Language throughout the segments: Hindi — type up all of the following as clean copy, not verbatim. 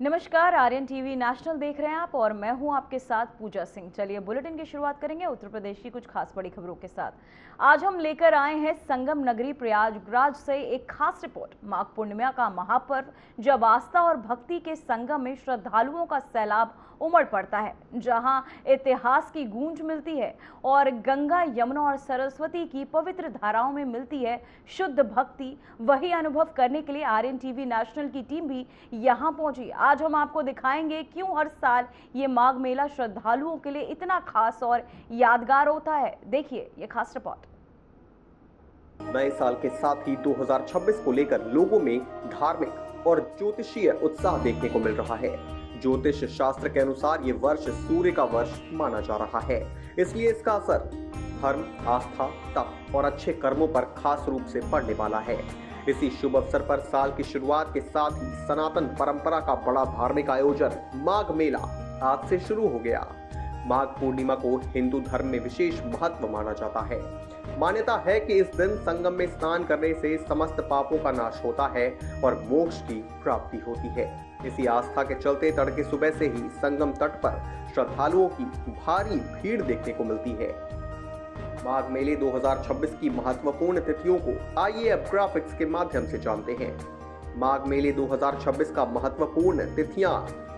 नमस्कार, आर्यन टीवी नेशनल देख रहे हैं आप और मैं हूं आपके साथ पूजा सिंह। चलिए बुलेटिन की शुरुआत करेंगे उत्तर प्रदेश की कुछ खास बड़ी खबरों के साथ। आज हम लेकर आए हैं संगम नगरी प्रयागराज से एक खास रिपोर्ट। माघ पूर्णिमा का महापर्व, जब आस्था और भक्ति के संगम में श्रद्धालुओं का सैलाब उमड़ पड़ता है, जहां इतिहास की गूंज मिलती है और गंगा, यमुना और सरस्वती की पवित्र धाराओं में मिलती है शुद्ध भक्ति। वही अनुभव करने के लिए आर्यन टीवी नेशनल की टीम भी यहां पहुंची। आज हम आपको दिखाएंगे क्यों हर साल ये माघ मेला श्रद्धालुओं के लिए इतना खास और यादगार होता है। देखिए ये खास रिपोर्ट। नए साल के साथ ही 2026 को लेकर लोगों में धार्मिक और ज्योतिषीय उत्साह देखने को मिल रहा है। ज्योतिष शास्त्र के अनुसार ये वर्ष सूर्य का वर्ष माना जा रहा है, इसलिए इसका असर धर्म, आस्था, तप और अच्छे कर्मों पर खास रूप से पड़ने वाला है। इसी शुभ अवसर पर साल की शुरुआत के साथ ही सनातन परंपरा का बड़ा धार्मिक आयोजन माघ मेला आज से शुरू हो गया। माघ पूर्णिमा को हिंदू धर्म में विशेष महत्व माना जाता है। मान्यता है कि इस दिन संगम में स्नान करने से समस्त पापों का नाश होता है और मोक्ष की प्राप्ति होती है। इसी आस्था के चलते तड़के सुबह से ही संगम तट पर श्रद्धालुओं की भारी भीड़ देखने को मिलती है। माघ मेले 2026 की महत्वपूर्ण तिथियों को आइए अब ग्राफिक्स के माध्यम से जानते हैं। माघ मेले 2026 का महत्वपूर्ण तिथियां: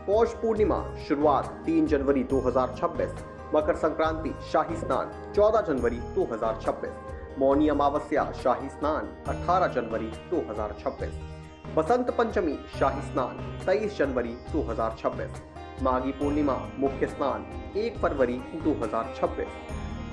पौष पूर्णिमा शुरुआत 3 जनवरी 2026, मकर संक्रांति शाही स्नान 14 जनवरी 2026, मौनी अमावस्या शाही स्नान 18 जनवरी 2026, बसंत पंचमी शाही स्नान 23 जनवरी 2026, माघी पूर्णिमा मुख्य स्नान 1 फरवरी 2026,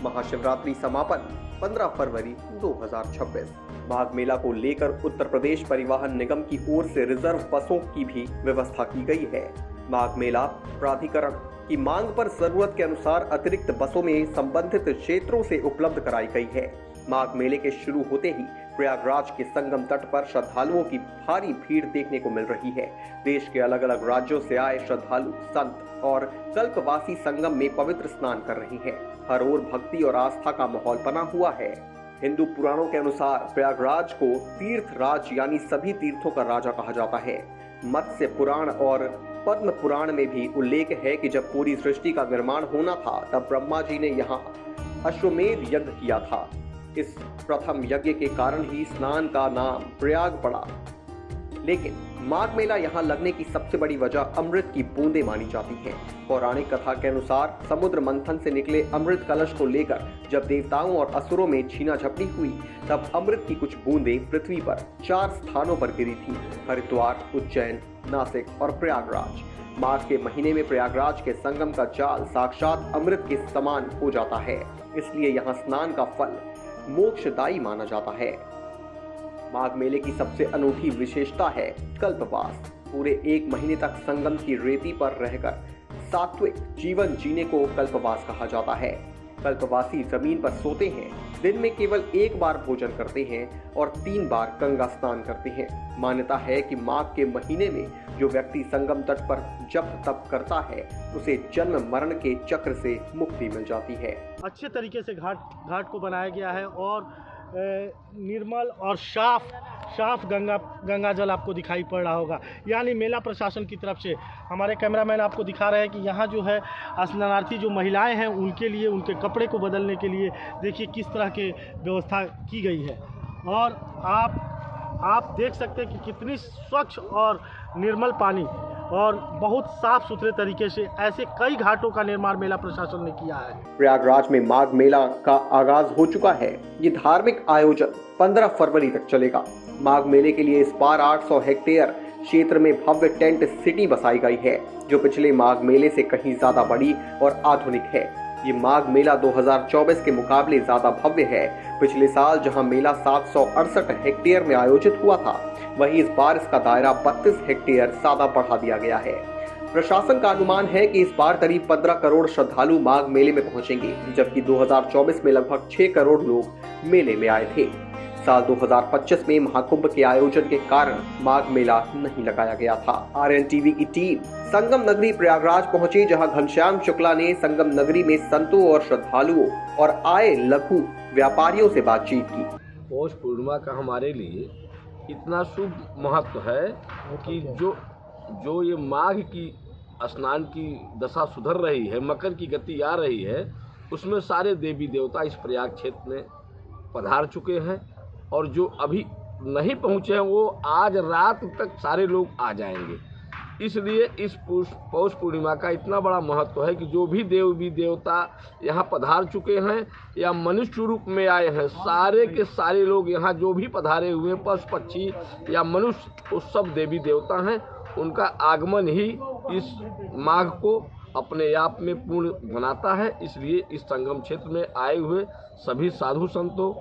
महाशिवरात्रि समापन 15 फरवरी 2026। माघ मेला को लेकर उत्तर प्रदेश परिवहन निगम की ओर से रिजर्व बसों की भी व्यवस्था की गई है। माघ मेला प्राधिकरण की मांग पर जरूरत के अनुसार अतिरिक्त बसों में संबंधित क्षेत्रों से उपलब्ध कराई गई है। माघ मेले के शुरू होते ही प्रयागराज के संगम तट पर श्रद्धालुओं की भारी भीड़ देखने को मिल रही है। देश के अलग अलग राज्यों से आए श्रद्धालु, संत और कल्पवासी संगम में पवित्र स्नान कर रहे हैं। हर ओर भक्ति और आस्था का माहौल बना हुआ है। हिंदू पुराणों के अनुसार प्रयागराज को तीर्थ राज यानी सभी तीर्थों का राजा कहा जाता है। मत्स्य पुराण और पद्म पुराण में भी उल्लेख है कि जब पूरी सृष्टि का निर्माण होना था तब ब्रह्मा जी ने यहाँ अश्वमेध यज्ञ किया था। इस प्रथम यज्ञ के कारण ही स्नान का नाम प्रयाग पड़ा। लेकिन माघ मेला यहाँ लगने की सबसे बड़ी वजह अमृत की बूंदें मानी जाती हैं। पौराणिक कथा के अनुसार समुद्र मंथन से निकले अमृत कलश को लेकर जब देवताओं और असुरों में छीना झपटी हुई तब अमृत की कुछ बूंदें पृथ्वी पर 4 स्थानों पर गिरी थी: हरिद्वार, उज्जैन, नासिक और प्रयागराज। माघ के महीने में प्रयागराज के संगम का जाल साक्षात अमृत के समान हो जाता है, इसलिए यहाँ स्नान का फल मोक्षदायी माना जाता है। माघ मेले की सबसे अनूठी विशेषता है कल्पवास। पूरे 1 महीने तक संगम की रेती पर रहकर सात्विक जीवन जीने को कल्पवास कहा जाता है। कल्पवासी जमीन पर सोते हैं, दिन में केवल 1 बार भोजन करते हैं और 3 बार गंगा स्नान करते हैं। मान्यता है कि माघ के महीने में जो व्यक्ति संगम तट पर जप तप करता है उसे जन्म मरण के चक्र से मुक्ति मिल जाती है। अच्छे तरीके से घाट को बनाया गया है और निर्मल और साफ गंगा जल आपको दिखाई पड़ रहा होगा। यानी मेला प्रशासन की तरफ से हमारे कैमरामैन आपको दिखा रहे हैं कि यहाँ जो है स्नानार्थी जो महिलाएं हैं उनके लिए, उनके कपड़े को बदलने के लिए देखिए किस तरह की व्यवस्था की गई है। और आप देख सकते हैं कि कितनी स्वच्छ और निर्मल पानी और बहुत साफ सुथरे तरीके से ऐसे कई घाटों का निर्माण मेला प्रशासन ने किया है। प्रयागराज में माघ मेला का आगाज हो चुका है। ये धार्मिक आयोजन 15 फरवरी तक चलेगा। माघ मेले के लिए इस बार 800 हेक्टेयर क्षेत्र में भव्य टेंट सिटी बसाई गई है, जो पिछले माघ मेले से कहीं ज्यादा बड़ी और आधुनिक है। ये माघ मेला 2024 के मुकाबले ज्यादा भव्य है। पिछले साल जहां मेला 768 हेक्टेयर में आयोजित हुआ था, वहीं इस बार इसका दायरा 32 हेक्टेयर ज्यादा बढ़ा दिया गया है। प्रशासन का अनुमान है कि इस बार करीब 15 करोड़ श्रद्धालु माघ मेले में पहुंचेंगे, जबकि 2024 में लगभग 6 करोड़ लोग मेले में आए थे। साल 2025 में महाकुंभ के आयोजन के कारण माघ मेला नहीं लगाया गया था। आर्यन टीवी की टीम संगम नगरी प्रयागराज पहुंची, जहां घनश्याम शुक्ला ने संगम नगरी में संतों और श्रद्धालुओं और आए लघु व्यापारियों से बातचीत की। पौष पूर्णिमा का हमारे लिए इतना शुभ महत्व है कि जो जो ये माघ की स्नान की दशा सुधर रही है, मकर की गति आ रही है, उसमें सारे देवी देवता इस प्रयाग क्षेत्र में पधार चुके हैं और जो अभी नहीं पहुँचे हैं वो आज रात तक सारे लोग आ जाएंगे। इसलिए इस पौष पूर्णिमा का इतना बड़ा महत्व है कि जो भी देवी देवता यहाँ पधार चुके हैं या मनुष्य रूप में आए हैं, सारे के सारे लोग यहाँ जो भी पधारे हुए हैं, पशु पक्षी या मनुष्य, वो सब देवी देवता हैं। उनका आगमन ही इस माघ को अपने आप में पूर्ण बनाता है। इसलिए इस संगम क्षेत्र में आए हुए सभी साधु संतों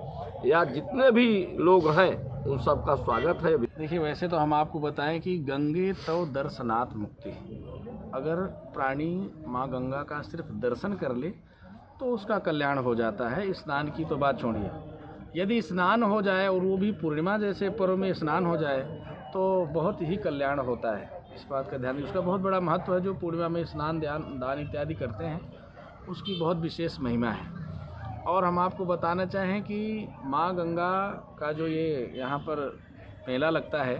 या जितने भी लोग हैं उन सब का स्वागत है। देखिए, वैसे तो हम आपको बताएं कि गंगे तव दर्शनात् मुक्ति। अगर प्राणी माँ गंगा का सिर्फ दर्शन कर ले तो उसका कल्याण हो जाता है। स्नान की तो बात छोड़िए, यदि स्नान हो जाए और वो भी पूर्णिमा जैसे पर्व में स्नान हो जाए तो बहुत ही कल्याण होता है। इस बात का ध्यान, उसका बहुत बड़ा महत्व है। जो पूर्णिमा में स्नान दान इत्यादि करते हैं उसकी बहुत विशेष महिमा है। और हम आपको बताना चाहें कि माँ गंगा का जो ये यहाँ पर मेला लगता है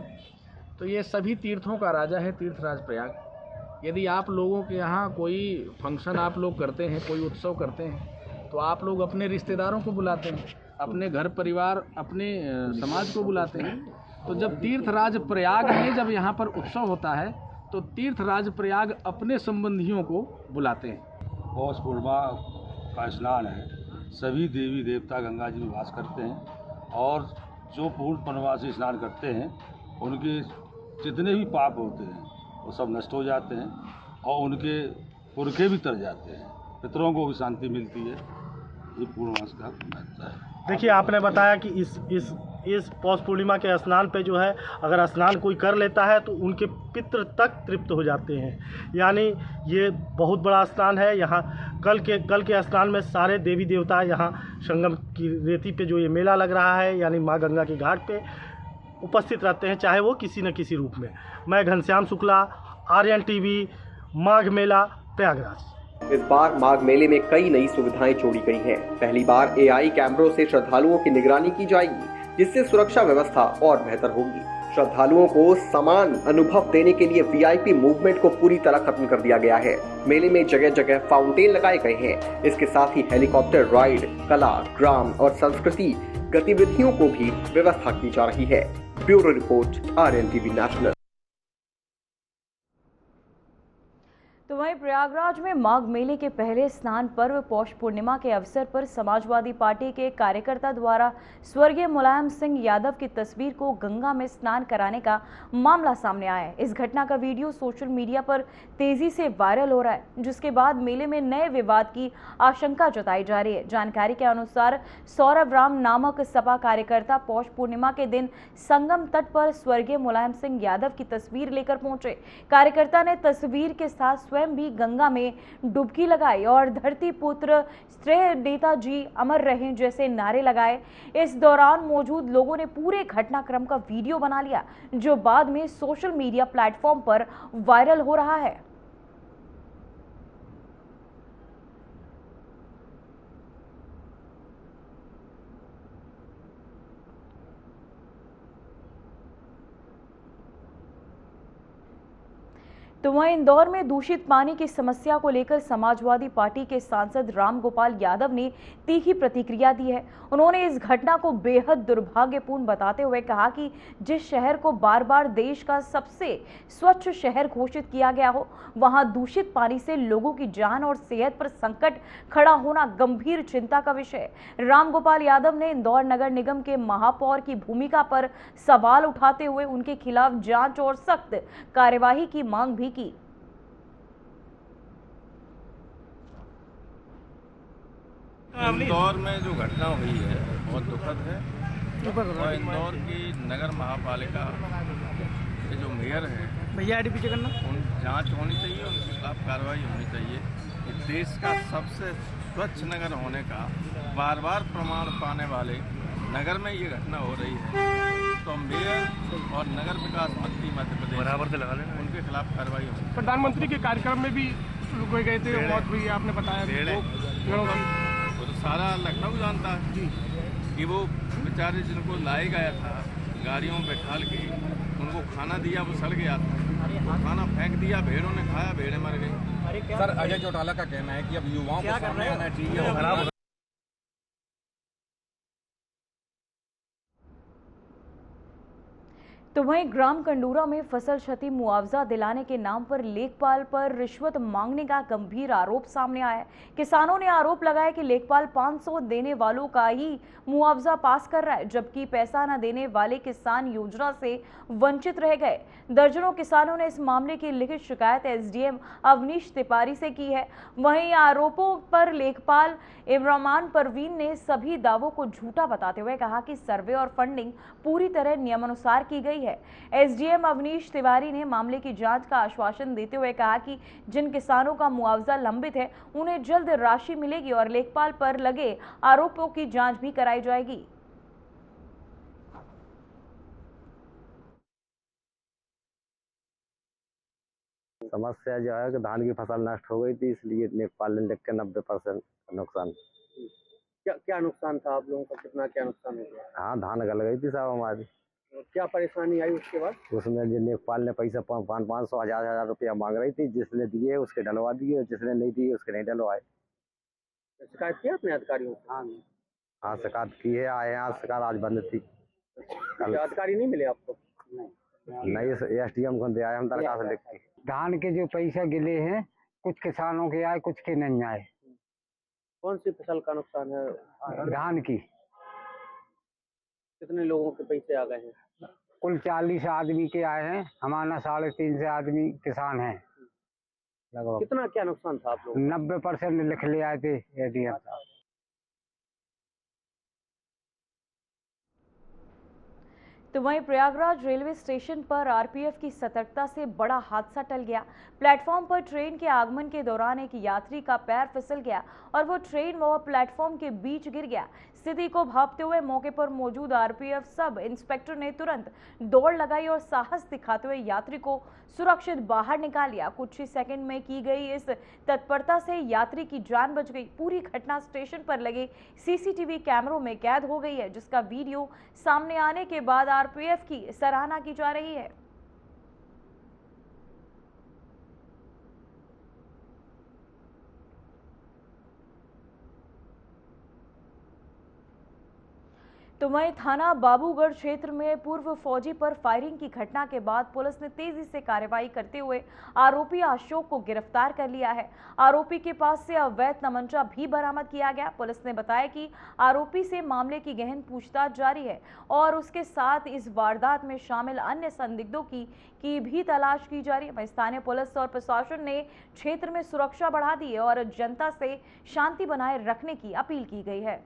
तो ये सभी तीर्थों का राजा है, तीर्थराज प्रयाग। यदि आप लोगों के यहाँ कोई फंक्शन आप लोग करते हैं, कोई उत्सव करते हैं, तो आप लोग अपने रिश्तेदारों को बुलाते हैं, अपने घर परिवार, अपने समाज को बुलाते हैं। तो जब तीर्थराज प्रयाग में जब यहाँ पर उत्सव होता है तो तीर्थराज प्रयाग अपने संबंधियों को बुलाते हैं। पौष पूर्णिमा का स्नान है, सभी देवी देवता गंगा जी में वास करते हैं और जो पूर्ण पूर्णिमा से स्नान करते हैं उनके जितने भी पाप होते हैं वो सब नष्ट हो जाते हैं और उनके पुरखे भी तर जाते हैं, पितरों को भी शांति मिलती है। ये पूर्णमास का महत्व है। देखिए, आपने बताया कि इस पौष पूर्णिमा के स्नान पे जो है, अगर स्नान कोई कर लेता है तो उनके पितृ तक तृप्त हो जाते हैं। यानी ये बहुत बड़ा स्नान है। यहाँ कल के स्नान में सारे देवी देवता यहाँ संगम की रेती पे जो ये मेला लग रहा है यानी माँ गंगा के घाट पे उपस्थित रहते हैं, चाहे वो किसी न किसी रूप में। मैं घनश्याम शुक्ला, आर्यन टीवी, माघ मेला, प्रयागराज। इस बार माघ मेले में कई नई सुविधाएं जोड़ी गई हैं। पहली बार AI कैमरों से श्रद्धालुओं की निगरानी की जाएगी, जिससे सुरक्षा व्यवस्था और बेहतर होगी। श्रद्धालुओं को समान अनुभव देने के लिए VIP मूवमेंट को पूरी तरह खत्म कर दिया गया है। मेले में जगह जगह फाउंटेन लगाए गए हैं। इसके साथ ही हेलीकॉप्टर राइड, कला, ग्राम और संस्कृति गतिविधियों को भी व्यवस्था की जा रही है। Bureau report, RNTV national. तो वहीं प्रयागराज में माघ मेले के पहले स्नान पर्व पौष पूर्णिमा के अवसर पर समाजवादी पार्टी के कार्यकर्ता द्वारा स्वर्गीय मुलायम सिंह यादव की तस्वीर को गंगा में स्नान कराने का मामला सामने आया है। इस घटना का वीडियो सोशल मीडिया पर तेजी से वायरल हो रहा है, जिसके बाद मेले में नए विवाद की आशंका जताई जा रही है। जानकारी के अनुसार सौरभ राम नामक सपा कार्यकर्ता पौष पूर्णिमा के दिन संगम तट पर स्वर्गीय मुलायम सिंह यादव की तस्वीर लेकर पहुंचे। कार्यकर्ता ने तस्वीर के साथ स्वयं भी गंगा में डुबकी लगाई और धरती पुत्र श्रेय नेताजी अमर रहें जैसे नारे लगाए। इस दौरान मौजूद लोगों ने पूरे घटनाक्रम का वीडियो बना लिया, जो बाद में सोशल मीडिया प्लेटफॉर्म पर वायरल हो रहा है। तो वहीं इंदौर में दूषित पानी की समस्या को लेकर समाजवादी पार्टी के सांसद रामगोपाल यादव ने तीखी प्रतिक्रिया दी है। उन्होंने इस घटना को बेहद दुर्भाग्यपूर्ण बताते हुए कहा कि जिस शहर को बार बार देश का सबसे स्वच्छ शहर घोषित किया गया हो, वहां दूषित पानी से लोगों की जान और सेहत पर संकट खड़ा होना गंभीर चिंता का विषय है। रामगोपाल यादव ने इंदौर नगर निगम के महापौर की भूमिका पर सवाल उठाते हुए उनके खिलाफ जांच और सख्त कार्यवाही की मांग भी की। इंदौर में जो घटना हुई है बहुत दुखद है और इंदौर की नगर महापालिका के जो मेयर हैं भैया पीछे करना, उन जांच होनी चाहिए, उनके खिलाफ कार्रवाई होनी चाहिए। कि देश का सबसे स्वच्छ नगर होने का बार बार प्रमाण पाने वाले नगर में ये घटना हो रही है, तो मेयर और नगर विकास मंत्री मध्य प्रदेश बराबर से लगा लेना, उनके खिलाफ कार्रवाई होनी। प्रधानमंत्री के कार्यक्रम में भी रुके गए थे, मौत हुई, आपने बताया। वो तो सारा लखनऊ जानता है कि वो बेचारे जिनको लाया गया था गाड़ियों में बैठाल के, उनको खाना दिया, वो सड़ गया था। खाना फेंक दिया, भेड़ों ने खाया, भेड़ें मर गई। सर अजय चौटाला का कहना है कि अब युवाओं को सामने आना चाहिए और खराब तो वहीं ग्राम कंडूरा में फसल क्षति मुआवजा दिलाने के नाम पर लेखपाल पर रिश्वत मांगने का गंभीर आरोप सामने आया है। किसानों ने आरोप लगाया कि लेखपाल 500 देने वालों का ही मुआवजा पास कर रहा है, जबकि पैसा न देने वाले किसान योजना से वंचित रह गए। दर्जनों किसानों ने इस मामले की लिखित शिकायत एसडीएम अवनीश तिवारी से की है। वहीं आरोपों पर लेखपाल इमरान परवीन ने सभी दावों को झूठा बताते हुए कहा कि सर्वे और फंडिंग पूरी तरह नियमानुसार की गई है। एसडीएम अवनीश तिवारी ने मामले की जांच का आश्वासन देते हुए कहा कि जिन किसानों का मुआवजा लंबित है उन्हें जल्द राशि मिलेगी और लेखपाल पर लगे आरोपों की जांच भी कराई जाएगी। समस्या जो है कि धान की फसल नष्ट हो गई थी, इसलिए लेखपाल ने लिख के 90% नुकसान। क्या नुकसान था आप लोगों का, कितना क्या नुकसान हो गया? हाँ, धान गल गई थी साहब हमारी। क्या परेशानी आई उसके बाद? उसमें जो लेखपाल ने पैसा 500 हजार रुपया मांग रही थी, जिसने दिए उसके डलवा दिए, जिसने नहीं दिए उसके नहीं डलवाए। शिकायत की आपने अधिकारियों से? हाँ शिकायत की है, आए हैं, आज शिकायत आज बंद थी। कल अधिकारी नहीं मिले आपको? नहीं, एसडीएम को दिया है हम दरखास्त लिख के। धान के जो पैसे गिले हैं, कुछ किसानों के आए, कुछ के नहीं आए। कौन सी फसल का नुकसान है? धान की। कितने लोगों के पैसे आ गए हैं? कुल 40 आदमी के आए हैं, हमारा 350 आदमी किसान हैं लगभग। कितना क्या नुकसान था आप लोग? 90% लिख ले आए थे एसडीएम साहब। तो वहीं प्रयागराज रेलवे स्टेशन पर आरपीएफ की सतर्कता से बड़ा हादसा टल गया। प्लेटफॉर्म पर ट्रेन के आगमन के दौरान एक यात्री का पैर फिसल गया और वो ट्रेन व प्लेटफॉर्म के बीच गिर गया। स्थिति को भांपते हुए मौके पर मौजूद आरपीएफ सब इंस्पेक्टर ने तुरंत दौड़ लगाई और साहस दिखाते हुए यात्री को सुरक्षित बाहर निकाल लिया। कुछ ही सेकंड में की गई इस तत्परता से यात्री की जान बच गई। पूरी घटना स्टेशन पर लगे सीसीटीवी कैमरों में कैद हो गई है, जिसका वीडियो सामने आने के बाद आरपीएफ की सराहना की जा रही है। तो वहीं थाना बाबूगढ़ क्षेत्र में पूर्व फौजी पर फायरिंग की घटना के बाद पुलिस ने तेजी से कार्रवाई करते हुए आरोपी अशोक को गिरफ्तार कर लिया है। आरोपी के पास से अवैध तमंचा भी बरामद किया गया। पुलिस ने बताया कि आरोपी से मामले की गहन पूछताछ जारी है और उसके साथ इस वारदात में शामिल अन्य संदिग्धों की भी तलाश की जा रही है। स्थानीय पुलिस और प्रशासन ने क्षेत्र में सुरक्षा बढ़ा दी है और जनता से शांति बनाए रखने की अपील की गई है।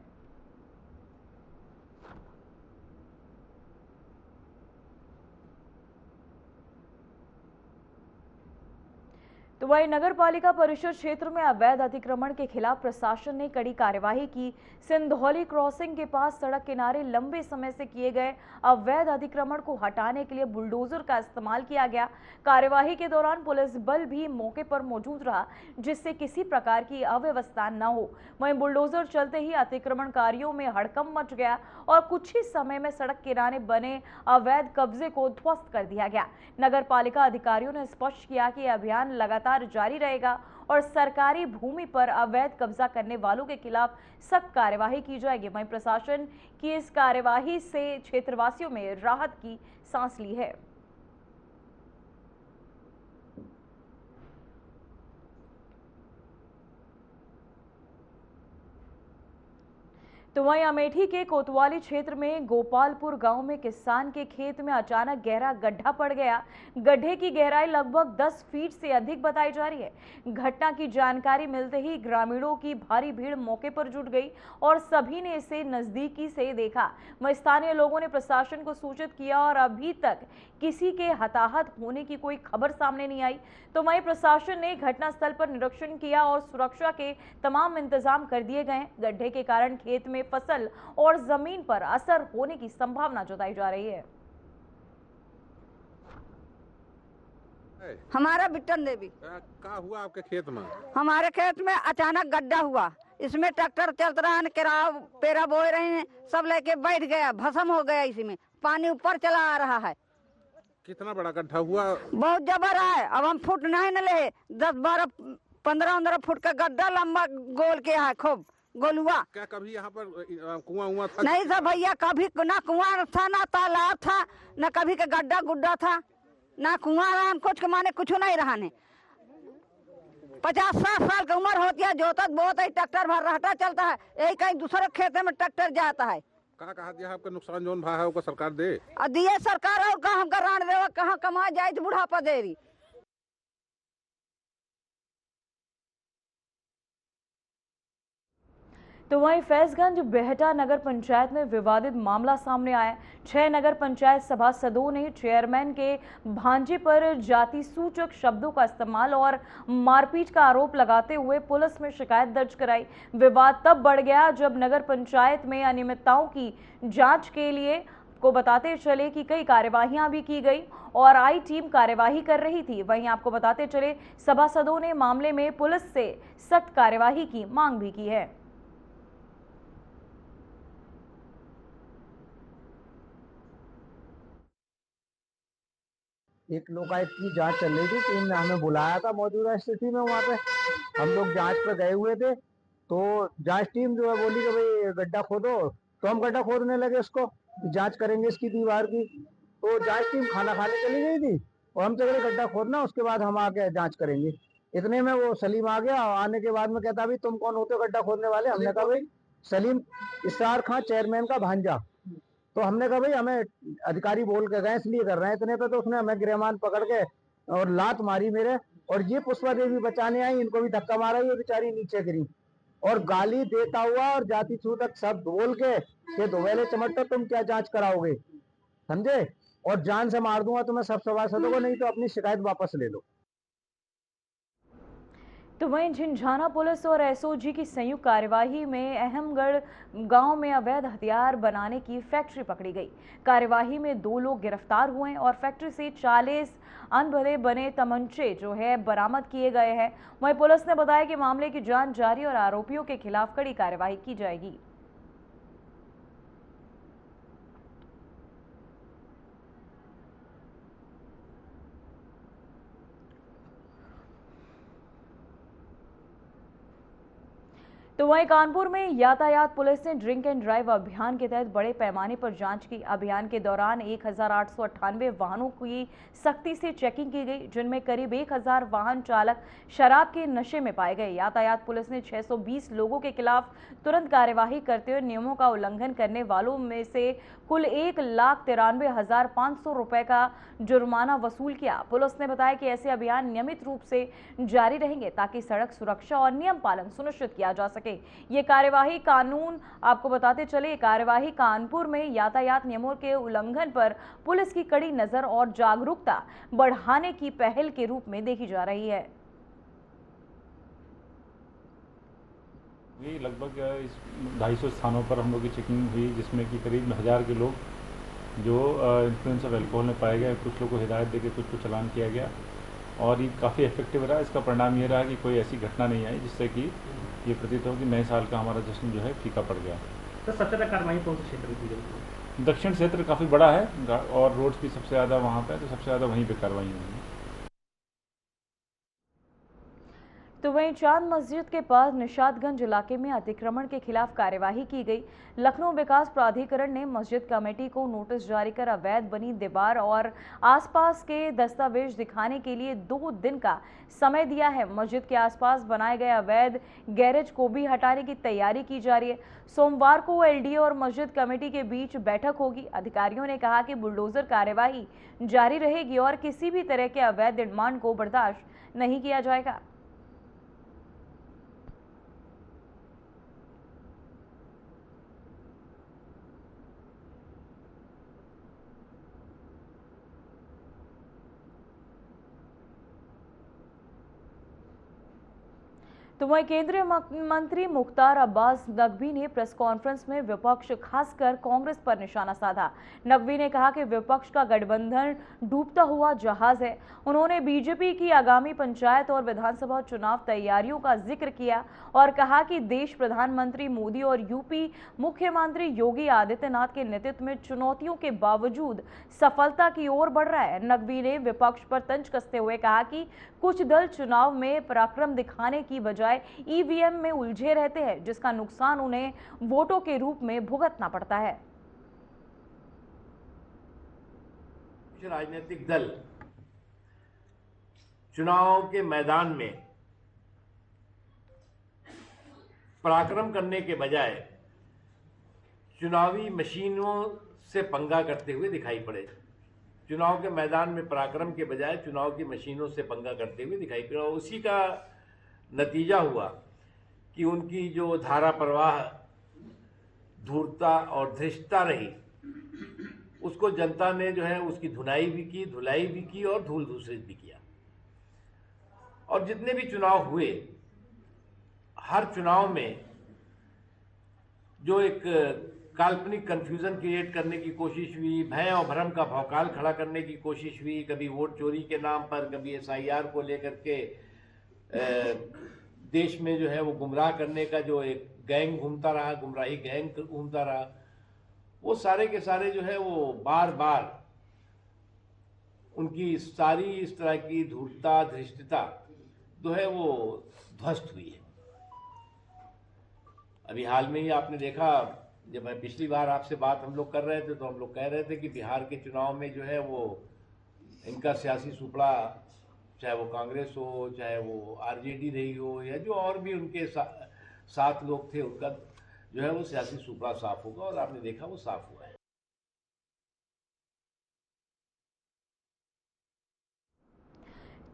तो वहीं नगर पालिका परिषद क्षेत्र में अवैध अतिक्रमण के खिलाफ प्रशासन ने कड़ी कार्यवाही की। सिंधौली क्रॉसिंग के पास सड़क किनारे लंबे समय से किए गए अवैध अतिक्रमण को हटाने के लिए बुलडोजर का इस्तेमाल किया गया। कार्यवाही के दौरान पुलिस बल भी मौके पर मौजूद रहा, जिससे किसी प्रकार की अव्यवस्था न हो। वहीं बुलडोजर चलते ही अतिक्रमणकारियों में हड़कंप मच गया और कुछ ही समय में सड़क किनारे बने अवैध कब्जे को ध्वस्त कर दिया गया। नगर पालिका अधिकारियों ने स्पष्ट किया कि यह अभियान जारी रहेगा और सरकारी भूमि पर अवैध कब्जा करने वालों के खिलाफ सख्त कार्यवाही की जाएगी। वहीं प्रशासन की इस कार्यवाही से क्षेत्रवासियों में राहत की सांस ली है। तो वहीं अमेठी के कोतवाली क्षेत्र में गोपालपुर गांव में किसान के खेत में अचानक गहरा गड्ढा पड़ गया। गड्ढे की गहराई लगभग 10 फीट से अधिक बताई जा रही है। घटना की जानकारी मिलते ही ग्रामीणों की भारी भीड़ मौके पर जुट गई और सभी ने इसे नजदीकी से देखा। वहीं स्थानीय लोगों ने प्रशासन को सूचित किया और अभी तक किसी के हताहत होने की कोई खबर सामने नहीं आई। तो वहीं प्रशासन ने घटनास्थल पर निरीक्षण किया और सुरक्षा के तमाम इंतजाम कर दिए गए। गड्ढे के कारण खेत में फसल और जमीन पर असर होने की संभावना जताई जा रही है। हमारा बिट्टन देवी। क्या हुआ आपके खेत में? हमारे खेत में अचानक गड्ढा हुआ, इसमें ट्रैक्टर चल रहा है, केराव पेरा बोए रहे हैं, सब लेके बैठ गया, भस्म हो गया। इसी में पानी ऊपर चला आ रहा है। कितना बड़ा गड्ढा हुआ? बहुत जबर है। अब हम फुट नहीं न ले, 10-12-15-15 फुट का गड्ढा लंबा गोल के है, खूब गोलुआ। क्या कभी यहाँ पर कुआं था? नहीं था भैया, कभी ना कुआं था, ना तालाब था, ना कभी का गड्ढा गुड्ढा था, ना कुआं रहा, कुछ के माने कुछ नहीं रहा ने। 50-60 साल की उम्र होती है, जोतत बहुत है, ट्रैक्टर भर रहता चलता है, यही कहीं दूसरे खेते में ट्रैक्टर जाता है। कहा दिया आपका नुकसान जोन भा है वो सरकार दे? दिए सरकार, और कहाँ हमका रान देवा, कहाँ कमा जाए तो बुढ़ापा दे रही। तो वहीं फैजगंज बेहटा नगर पंचायत में विवादित मामला सामने आया। 6 नगर पंचायत सभासदों ने चेयरमैन के भांजे पर जाति सूचक शब्दों का इस्तेमाल और मारपीट का आरोप लगाते हुए पुलिस में शिकायत दर्ज कराई। विवाद तब बढ़ गया जब नगर पंचायत में अनियमितताओं की जांच के लिए को बताते चले कि कई कार्यवाहियां भी की गई और आई टीम कार्यवाही कर रही थी। वहीं आपको बताते चले सभासदों ने मामले में पुलिस से सख्त कार्यवाही की मांग भी की है। एक लोकायुक्त की जांच चल रही थी, टीम ने हमें बुलाया था मौजूदा स्थिति में। वहाँ पे हम लोग जांच पे गए हुए थे, तो जांच टीम जो है बोली कि भाई गड्ढा खोदो, तो हम गड्ढा खोदने लगे, उसको जांच करेंगे इसकी दीवार की। तो जांच टीम खाना खाने चली गई थी और हम चले गड्ढा खोदना, उसके बाद हम आके जांच करेंगे। इतने में वो सलीम आ गया। आने के बाद में कहता भाई तुम कौन होते हो गड्ढा खोदने वाले? हमने कहा भाई सलीम इसरार खां, चेयरमैन का भांजा। तो हमने कहा भाई हमें अधिकारी बोल के गए इसलिए कर रहे हैं। इतने पे तो उसने हमें गिरहमान पकड़ के और लात मारी मेरे, और ये पुष्पा देवी बचाने आई, इनको भी धक्का मारा, ये बेचारी नीचे गिरी और गाली देता हुआ और जाति सूचक शब्द बोल के दोवेले चमटो, तुम क्या जांच कराओगे, समझे, और जान से मार दूंगा तुम्हें सब सभासदों को, नहीं तो अपनी शिकायत वापस ले लो। तो वहीं झिंझाना पुलिस और एसओजी की संयुक्त कार्यवाही में अहमगढ़ गांव में अवैध हथियार बनाने की फैक्ट्री पकड़ी गई। कार्यवाही में 2 लोग गिरफ्तार हुए और फैक्ट्री से 40 अनभरे बने तमंचे जो है बरामद किए गए हैं। वहीं पुलिस ने बताया कि मामले की जांच जारी और आरोपियों के खिलाफ कड़ी कार्रवाई की जाएगी। तो वहीं कानपुर में यातायात पुलिस ने ड्रिंक एंड ड्राइव अभियान के तहत बड़े पैमाने पर जांच की। अभियान के दौरान 1898 वाहनों की सख्ती से चेकिंग की गई, जिनमें करीब 1000 वाहन चालक शराब के नशे में पाए गए। यातायात पुलिस ने 620 लोगों के खिलाफ तुरंत कार्यवाही करते हुए नियमों का उल्लंघन करने वालों में से कुल 1,93,500 रुपए का जुर्माना वसूल किया। पुलिस ने बताया कि ऐसे अभियान नियमित रूप से जारी रहेंगे ताकि सड़क सुरक्षा और नियम पालन सुनिश्चित किया जा सके। ये कार्यवाही आपको बताते चले, कार्यवाही कानपुर में यातायात नियमों के उल्लंघन पर पुलिस की कड़ी नजर और जागरूकता बढ़ाने की पहल के रूप में देखी जा रही है। ये लगभग 250 स्थानों पर हम लोग की चेकिंग हुई, जिसमें कि करीब 1000 के लोग जो इन्फ्लुएंस ऑफ एल्कोहल में पाए गए। कुछ लोगों को हिदायत देकर कुछ को चलान किया गया और ये काफ़ी इफेक्टिव रहा। इसका परिणाम ये रहा कि कोई ऐसी घटना नहीं आई जिससे कि ये प्रतीत हो कि नए साल का हमारा जश्न जो है फीका पड़ गया। तो सबसे ज़्यादा कार्रवाई कौन से क्षेत्र में की गई? दक्षिण क्षेत्र काफ़ी बड़ा है और रोड्स भी सबसे ज़्यादा वहाँ पर, तो सबसे ज़्यादा वहीं पर कार्रवाई हुई है। तो वहीं चांद मस्जिद के पास निशादगंज इलाके में अतिक्रमण के खिलाफ कार्यवाही की गई। लखनऊ विकास प्राधिकरण ने मस्जिद कमेटी को नोटिस जारी कर अवैध बनी दीवार और आसपास के दस्तावेज दिखाने के लिए 2 दिन का समय दिया है। मस्जिद के आसपास बनाए गए अवैध गैरेज को भी हटाने की तैयारी की जा रही है। सोमवार को एलडीओ और मस्जिद कमेटी के बीच बैठक होगी। अधिकारियों ने कहा कि बुलडोजर कार्यवाही जारी रहेगी और किसी भी तरह के अवैध निर्माण को बर्दाश्त नहीं किया जाएगा। तो वहीं केंद्रीय मंत्री मुख्तार अब्बास नकवी ने प्रेस कॉन्फ्रेंस में विपक्ष खासकर कांग्रेस पर निशाना साधा। नकवी ने कहा कि विपक्ष का गठबंधन डूबता हुआ जहाज है। उन्होंने बीजेपी की आगामी पंचायत और विधानसभा चुनाव तैयारियों का जिक्र किया और कहा कि देश प्रधानमंत्री मोदी और यूपी मुख्यमंत्री योगी आदित्यनाथ के नेतृत्व में चुनौतियों के बावजूद सफलता की ओर बढ़ रहा है। नकवी ने विपक्ष पर तंज कसते हुए कहा कि कुछ दल चुनाव में पराक्रम दिखाने की बजाय ईवीएम में उलझे रहते हैं, जिसका नुकसान उन्हें वोटों के रूप में भुगतना पड़ता है। राजनीतिक दल चुनाव के मैदान में पराक्रम करने के बजाय चुनावी मशीनों से पंगा करते हुए दिखाई पड़े। चुनाव के मैदान में पराक्रम के बजाय चुनाव की मशीनों से पंगा करते हुए दिखाई पड़ा। उसी का नतीजा हुआ कि उनकी जो धारा प्रवाह, धूर्तता और धृष्टता रही, उसको जनता ने जो है उसकी धुनाई भी की, धुलाई भी की और धूल दूषित भी किया। और जितने भी चुनाव हुए, हर चुनाव में जो एक काल्पनिक कंफ्यूजन क्रिएट करने की कोशिश हुई, भय और भ्रम का भौकाल खड़ा करने की कोशिश हुई, कभी वोट चोरी के नाम पर, कभी एसआईआर को लेकर के देश में जो है वो गुमराह करने का जो एक गैंग घूमता रहा, गुमराही गैंग घूमता रहा, वो सारे के सारे जो है वो बार बार उनकी सारी इस तरह की धूर्तता, धृष्टता जो है वो ध्वस्त हुई है। अभी हाल में ही आपने देखा, जब मैं पिछली बार आपसे बात हम लोग कर रहे थे तो हम लोग कह रहे थे कि बिहार के चुनाव में जो है वो इनका सियासी सुपड़ा, चाहे वो कांग्रेस हो, चाहे वो आरजेडी रही हो, या जो और भी उनके साथ लोग थे, उनका जो है वो सियासी सुपड़ा साफ होगा, और आपने देखा वो साफ हुआ है।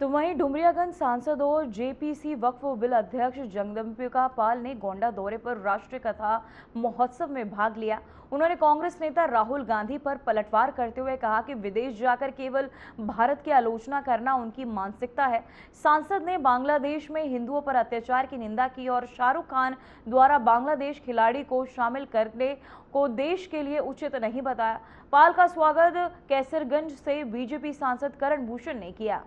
तो वहीं डुमरियागंज सांसद और जेपीसी वक्फ बिल अध्यक्ष जगदम्बिका पाल ने गोंडा दौरे पर राष्ट्रीय कथा महोत्सव में भाग लिया। उन्होंने कांग्रेस नेता राहुल गांधी पर पलटवार करते हुए कहा कि विदेश जाकर केवल भारत की आलोचना करना उनकी मानसिकता है। सांसद ने बांग्लादेश में हिंदुओं पर अत्याचार की निंदा की और शाहरुख खान द्वारा बांग्लादेश खिलाड़ी को शामिल करने को देश के लिए उचित नहीं बताया। पाल का स्वागत कैसरगंज से बीजेपी सांसद करण भूषण ने किया।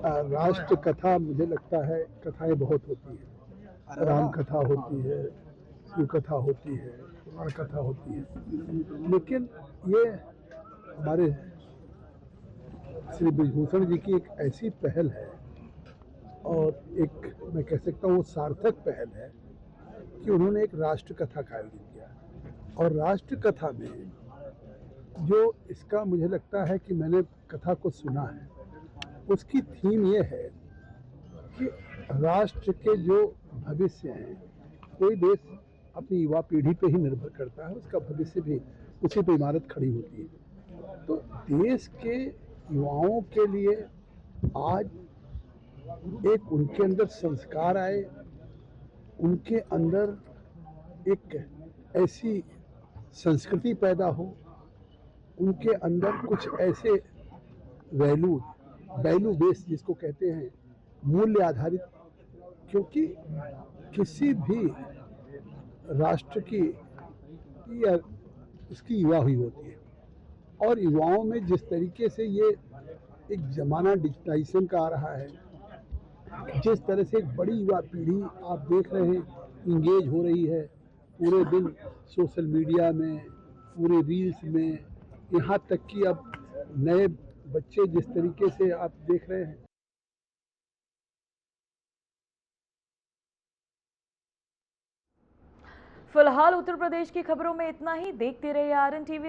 राष्ट्र कथा, मुझे लगता है कथाएं बहुत होती है। राम कथा होती है, शिव कथा होती है, पुराण कथा होती है, लेकिन ये हमारे श्री ब्रिजभूषण जी की एक ऐसी पहल है और एक, मैं कह सकता हूँ वो सार्थक पहल है कि उन्होंने एक राष्ट्र कथा का आयोजन किया। और राष्ट्र कथा में जो इसका मुझे लगता है कि मैंने कथा को सुना है, उसकी थीम ये है कि राष्ट्र के जो भविष्य हैं, कोई देश अपनी युवा पीढ़ी पे ही निर्भर करता है, उसका भविष्य भी उसी पे इमारत खड़ी होती है। तो देश के युवाओं के लिए आज एक उनके अंदर संस्कार आए, उनके अंदर एक ऐसी संस्कृति पैदा हो, उनके अंदर कुछ ऐसे वैल्यू बेस जिसको कहते हैं, मूल्य आधारित, क्योंकि किसी भी राष्ट्र की या उसकी युवा हुई होती है, और युवाओं में जिस तरीके से ये एक जमाना डिजिटाइजेशन का आ रहा है, जिस तरह से एक बड़ी युवा पीढ़ी आप देख रहे हैं इंगेज हो रही है पूरे दिन सोशल मीडिया में, पूरे रील्स में, यहाँ तक कि अब नए बच्चे जिस तरीके से आप देख रहे हैं। फिलहाल उत्तर प्रदेश की खबरों में इतना ही। देखते रहिए RN TV।